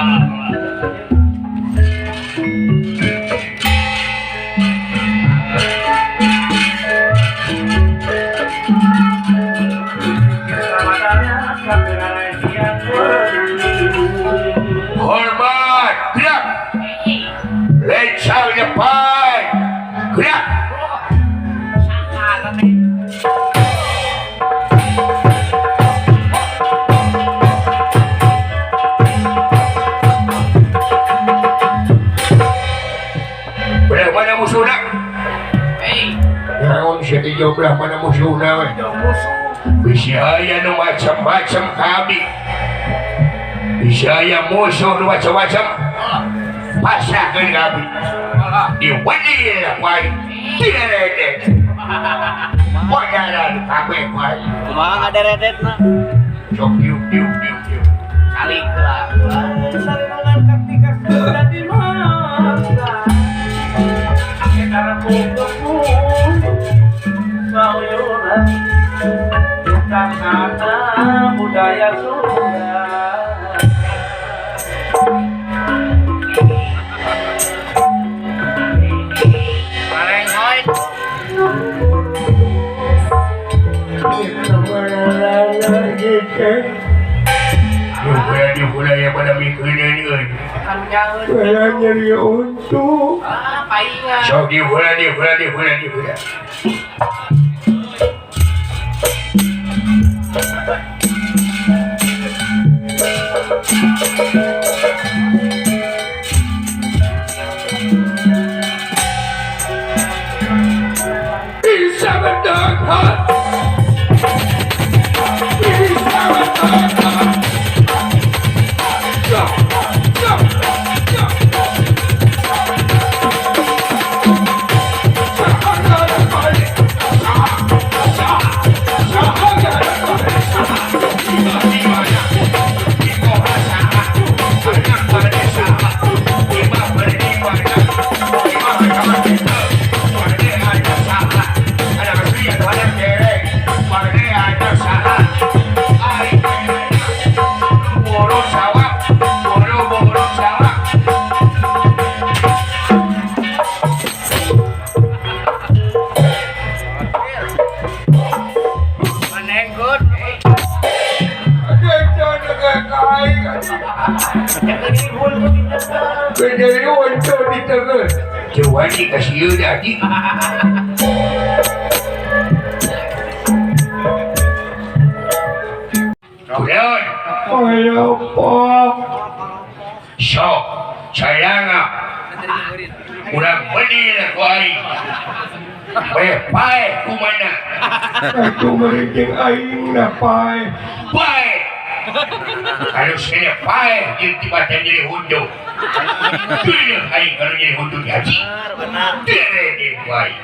Hormat, gerak. Lencang depan, gerak. Belah mana musuhnya? Naon siya tiga belah mana musuhnya? Bisa aya nu macam-macam kami. Bisa aya musuh nu macam-macam. Pasrahkan kami. Diwadi wae. Tidak redet. Pokoknya kabeh wae. Kumaha ngaderedetna? Sok diuk. Kali lah. Saringan ketika sudah di mata. Kita kumpul sayuran bukan karena budaya Sunda. Diulah yang pada mikir ni euy. Saya nyeri untuk Paingan. Sok diulah. Bisa mendengar. Bisa mendengar. Kendari untuk di tengah. Cuba dikasih lagi. Kudaun. ayo pok. Sok, sayangah. Udah benih lah kuari. Baik kumana. Aku meriting aing na pai. Baik. Kalau saya baik, dia tiba-tiba jadi hundu. Tidak, aing kalau jadi hundu dihaji. Tidak, baik.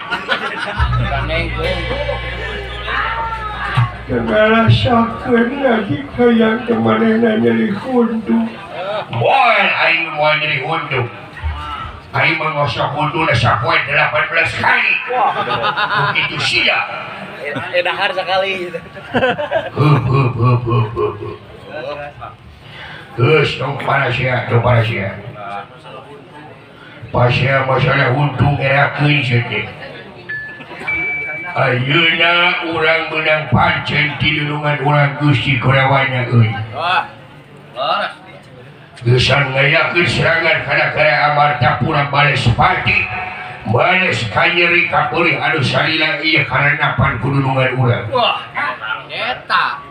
Segala syakun lagi kayang kemana nyeri hundu. Boy, aing mau jadi hundu. Aing mengosok hundu na sapoy 18 kali. Begitu sia. Dahar sekali. Terus, dong para sia. Pasnya masalah hundu ngerakeun saja. Ayeuna urang menang pancen ti lulungan urang Gusti Kurawana euy. Gesan ngayakeun serangan kana kaya amarta pura bales pati. Bales kanyeri kapuri anu salila ieu karanapan kudunungan urang. Wah, eta.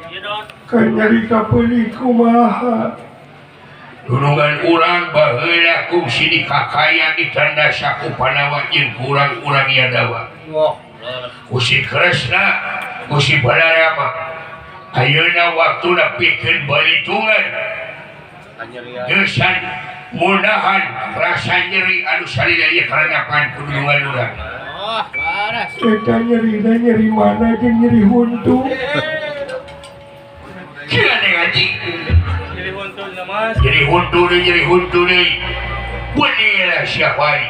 Kanyari kapuli kumaha. Dunungan urang baheula kungsi di kakaya ditanda saku panawa jeung kurang-urang yadawa. Wah. Kusi Kresna, kusi Balarama. Ayeuna waktuna pikeun balitungan. Gesan mudahan rasa nyeri anu salila ieu karanapan kudunungan urang. Wah, paras. Eta nyeri mana jeung nyeri huntu. Kira ngaji. Jadi huntu deui. Benih siapa ini?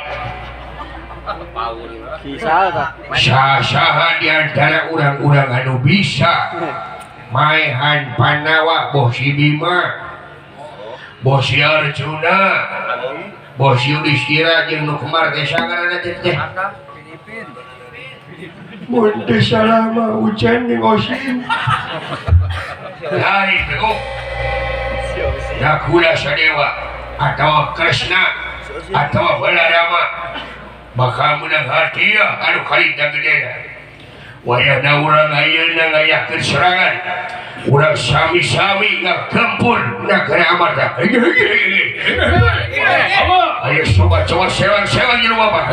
Saha di antara urang-urang anu bisa maehan panawa boh si Bima Bos Arjuna Bos Yudhistira jeung nu kemar teh sangarana teh mun teu salah mah Ucen jeung Osin. lain bego Nakula Sadewa atau Krishna atau Balarama bakal menang hadiah anu kalita gedena wayahna urang ayeuna ngayakeun serangan urang sami-sami ngagempur nagara amarta ayo coba sewang-sewang jeung bapak